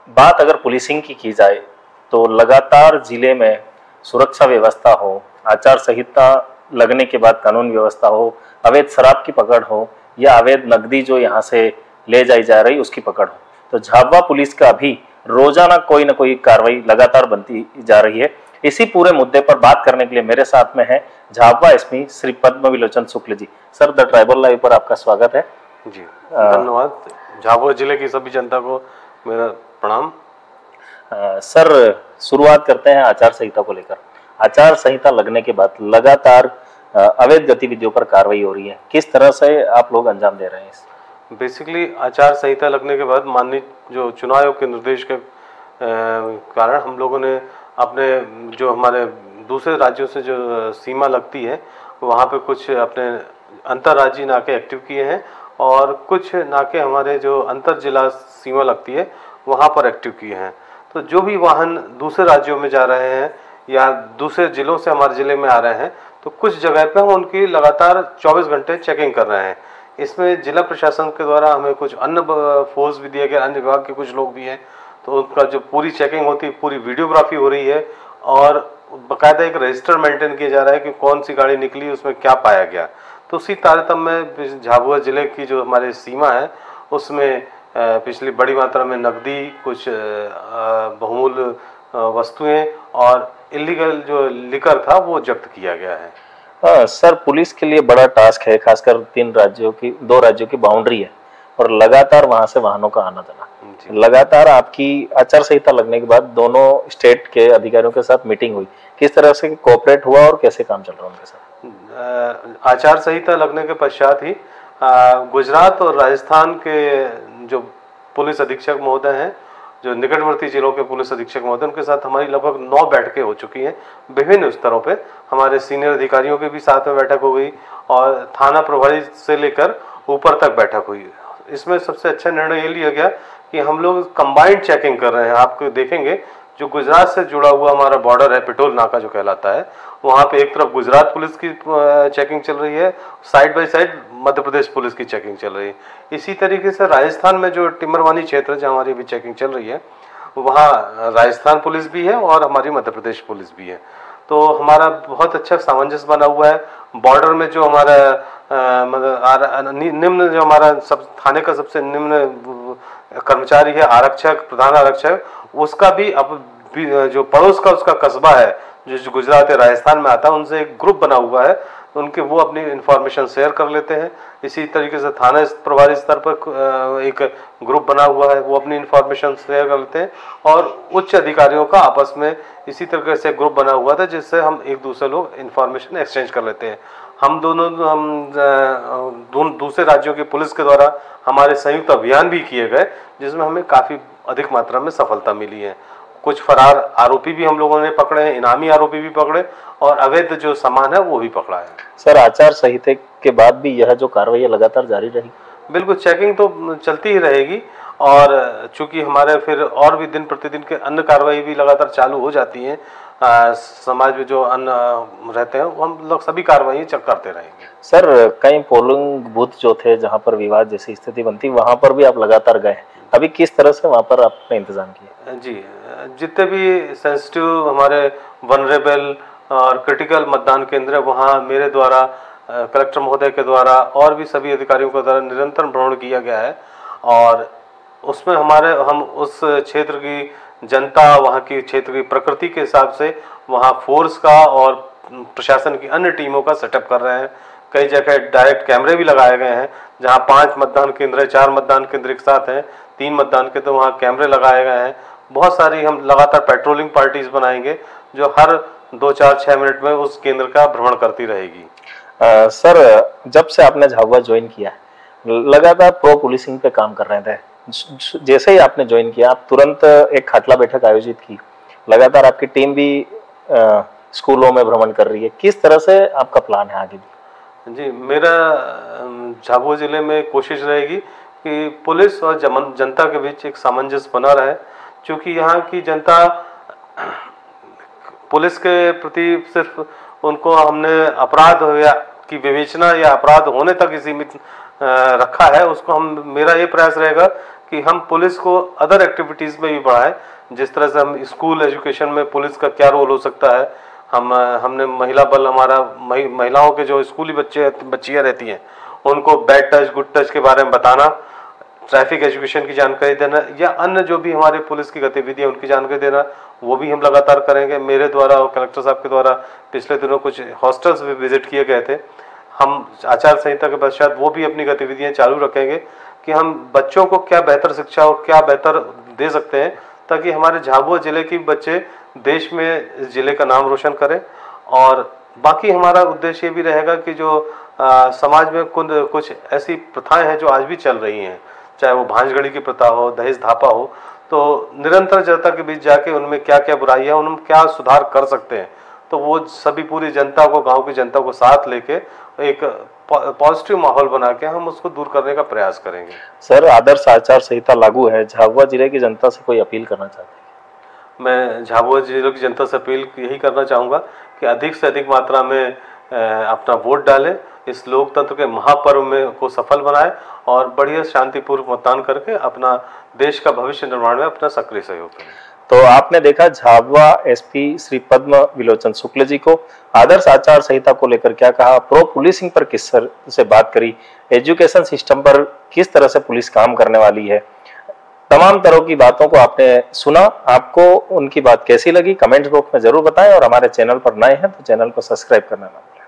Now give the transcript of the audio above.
बात अगर पुलिसिंग की जाए तो लगातार जिले में सुरक्षा व्यवस्था हो, आचार संहिता लगने के बाद कानून व्यवस्था हो, अवैध शराब की पकड़ हो या अवैध नकदी जो यहाँ से ले जाई जा रही उसकी पकड़ हो, तो झाबुआ पुलिस का भी रोजाना कोई न कोई कार्रवाई लगातार बनती जा रही है। इसी पूरे मुद्दे पर बात करने के लिए मेरे साथ में है Jhabua SP Shri Padma Vilochan Shukla ji. Sir, the tribal live पर आपका स्वागत है। जी धन्यवाद। झाबुआ जिले की सभी जनता को मेरा प्रणाम। सर, शुरुआत करते हैं आचार संहिता को लेकर। आचार संहिता लगने के बाद लगातार अवैध गतिविधियों पर कार्रवाई हो रही है, किस तरह से आप लोग अंजाम दे रहे हैं इस? बेसिकली आचार संहिता लगने के बाद माननीय जो चुनाव आयोग के निर्देश के कारण हम लोगों ने अपने जो हमारे दूसरे राज्यों से जो सीमा लगती है वहाँ पे कुछ अपने अंतर्राज्यीय नाके एक्टिव किए हैं और कुछ नाके हमारे जो अंतर जिला सीमा लगती है वहाँ पर एक्टिव किए हैं। तो जो भी वाहन दूसरे राज्यों में जा रहे हैं या दूसरे जिलों से हमारे ज़िले में आ रहे हैं तो कुछ जगह पे हम उनकी लगातार 24 घंटे चेकिंग कर रहे हैं। इसमें जिला प्रशासन के द्वारा हमें कुछ अन्य फोर्स भी दिया गया, अन्य विभाग के कुछ लोग भी हैं, तो उनका जो पूरी चेकिंग होती है, पूरी वीडियोग्राफी हो रही है और बाकायदा एक रजिस्टर मेंटेन किया जा रहा है कि कौन सी गाड़ी निकली, उसमें क्या पाया गया। तो उसी तारतम्य में झाबुआ जिले की जो हमारी सीमा है उसमें पिछली बड़ी मात्रा में नकदी, कुछ बहुमूल्य वस्तुएं और इलीगल जो लिकर था वो जब्त किया गया है। सर, पुलिस के लिए बड़ा टास्क है, खासकर दो राज्यों की बाउंड्री है और लगातार वहां से वाहनों का आना जाना। लगातार आपकी आचार संहिता लगने के बाद दोनों स्टेट के अधिकारियों के साथ मीटिंग हुई, किस तरह से कोऑपरेट हुआ और कैसे काम चल रहा है उनके साथ? आचार संहिता लगने के पश्चात ही गुजरात और राजस्थान के जो पुलिस अधीक्षक महोदय हैं, जो निकटवर्ती जिलों के पुलिस अधीक्षक महोदय, उनके साथ हमारी लगभग 9 बैठकें हो चुकी हैं विभिन्न स्तरों पे। हमारे सीनियर अधिकारियों के भी साथ में बैठक हो गई और थाना प्रभारी से लेकर ऊपर तक बैठक हुई। इसमें सबसे अच्छा निर्णय ये लिया गया कि हम लोग कंबाइंड चेकिंग कर रहे हैं। आपको देखेंगे जो गुजरात से जुड़ा हुआ हमारा बॉर्डर है, पिटोल नाका जो कहलाता है, वहाँ पे एक तरफ गुजरात पुलिस की चेकिंग चल रही है, side by side Madhya Pradesh police की चेकिंग चल रही है। इसी तरीके से राजस्थान में जो टिमरवानी क्षेत्र जहाँ हमारी भी चेकिंग चल रही है वहाँ राजस्थान पुलिस भी है और हमारी मध्य प्रदेश पुलिस भी है। तो हमारा बहुत अच्छा सामंजस्य बना हुआ है। बॉर्डर में जो हमारा निम्न जो हमारा सब थाने का सबसे निम्न कर्मचारी है, आरक्षक, प्रधान आरक्षक, उसका भी अब जो पड़ोस का उसका कस्बा है जो गुजरात या राजस्थान में आता है, उनसे एक ग्रुप बना हुआ है, उनके वो अपनी इंफॉर्मेशन शेयर कर लेते हैं। इसी तरीके से थाना प्रभारी स्तर पर एक ग्रुप बना हुआ है, वो अपनी इंफॉर्मेशन शेयर कर लेते हैं और उच्च अधिकारियों का आपस में इसी तरीके से ग्रुप बना हुआ था जिससे हम एक दूसरे लोग इंफॉर्मेशन एक्सचेंज कर लेते हैं। हम दूसरे राज्यों की पुलिस के द्वारा हमारे संयुक्त अभियान भी किए गए जिसमें हमें काफ़ी अधिक मात्रा में सफलता मिली है। कुछ फरार आरोपी भी हम लोगों ने पकड़े हैं, इनामी आरोपी भी पकड़े और अवैध जो सामान है वो भी पकड़ा है। सर, आचार संहिता के बाद भी यह जो कार्रवाई लगातार जारी रहेगी? बिल्कुल, चेकिंग तो चलती ही रहेगी और चूंकि हमारे फिर और भी दिन प्रतिदिन के अन्य कार्रवाई भी लगातार चालू हो जाती हैं, समाज में जो अन्य रहते हैं वो हम लोग सभी कार्रवाई करते रहेंगे। सर, कई पोलिंग बूथ जो थे जहां पर विवाद जैसी स्थिति बनती, वहां पर भी आप लगातार गए, अभी किस तरह से वहां पर आपने इंतजाम किया? जी, जितने भी सेंसिटिव हमारे वनरेबल और क्रिटिकल मतदान केंद्र है वहाँ मेरे द्वारा, कलेक्टर महोदय के द्वारा और भी सभी अधिकारियों के द्वारा निरंतर भ्रमण किया गया है और उसमें हम उस क्षेत्र की जनता, वहाँ की क्षेत्र की प्रकृति के हिसाब से वहाँ फोर्स का और प्रशासन की अन्य टीमों का सेटअप कर रहे हैं। कई जगह डायरेक्ट कैमरे भी लगाए गए हैं, जहाँ 5 मतदान केंद्र है, 4 मतदान केंद्र एक साथ हैं, 3 मतदान केंद्र, तो वहाँ कैमरे लगाए गए हैं। बहुत सारी हम लगातार पेट्रोलिंग पार्टीज बनाएंगे जो हर 2, 4, 6 मिनट में उस केंद्र का भ्रमण करती रहेगी। सर, जब से आपने झाबुआ ज्वाइन किया, लगातार प्रो पुलिसिंग पे काम कर रहे थे, जैसे ही आपने ज्वाइन किया आप तुरंत एक खाटला बैठक आयोजित की, लगातार आपकी टीम भी स्कूलों में भ्रमण कर रही है, किस तरह से आपका प्लान है आगे भी? जी, मेरा झाबुआ जिले में कोशिश रहेगी कि पुलिस और जनता के बीच एक सामंजस्य बना रहे, क्योंकि यहाँ की जनता पुलिस के प्रति सिर्फ उनको हमने अपराध की विवेचना या अपराध होने तक ही सीमित रखा है। उसको मेरा ये प्रयास रहेगा कि हम पुलिस को अदर एक्टिविटीज़ में भी बढ़ाएं। जिस तरह से हम स्कूल एजुकेशन में पुलिस का क्या रोल हो सकता है, हमने महिला बल, हमारा महिलाओं के जो स्कूली बच्चियाँ रहती हैं उनको बैड टच गुड टच के बारे में बताना, ट्रैफिक एजुकेशन की जानकारी देना, या अन्य जो भी हमारे पुलिस की गतिविधियाँ उनकी जानकारी देना, वो भी हम लगातार करेंगे। मेरे द्वारा और कलेक्टर साहब के द्वारा पिछले दिनों कुछ हॉस्टल्स भी विजिट किए गए थे। हम आचार संहिता के पश्चात वो भी अपनी गतिविधियाँ चालू रखेंगे कि हम बच्चों को क्या बेहतर शिक्षा और क्या बेहतर दे सकते हैं, ताकि हमारे झाबुआ जिले के बच्चे देश में इस जिले का नाम रोशन करें। और बाकी हमारा उद्देश्य ये भी रहेगा कि जो समाज में कुछ ऐसी प्रथाएं हैं जो आज भी चल रही हैं, चाहे वो भांजगड़ी की प्रथा हो, दहेज धापा हो, तो निरंतर जनता के बीच जाके उनमें क्या क्या बुराइयां, उनमें क्या सुधार कर सकते हैं, तो वो सभी पूरी जनता को, गांव की जनता को साथ लेके एक पॉजिटिव माहौल बना के हम उसको दूर करने का प्रयास करेंगे। सर, आदर्श आचार संहिता लागू है, झाबुआ जिले की जनता से कोई अपील करना चाहते हैं? मैं झाबुआ जिले की जनता से अपील यही करना चाहूँगा कि अधिक से अधिक मात्रा में अपना वोट डालें, इस लोकतंत्र के महापर्व में को सफल बनाएं और बढ़िया शांतिपूर्वक मतदान करके अपना देश का भविष्य निर्माण में अपना सक्रिय सहयोग करें। तो आपने देखा झाबुआ एसपी श्री पद्म विलोचन शुक्ल जी को आदर्श आचार संहिता को लेकर क्या कहा, प्रो पुलिसिंग पर किस तरह से बात करी, एजुकेशन सिस्टम पर किस तरह से पुलिस काम करने वाली है, तमाम तरह की बातों को आपने सुना। आपको उनकी बात कैसी लगी कमेंट बॉक्स में जरूर बताएं और हमारे चैनल पर नए हैं तो चैनल को सब्सक्राइब करना ना भूलें।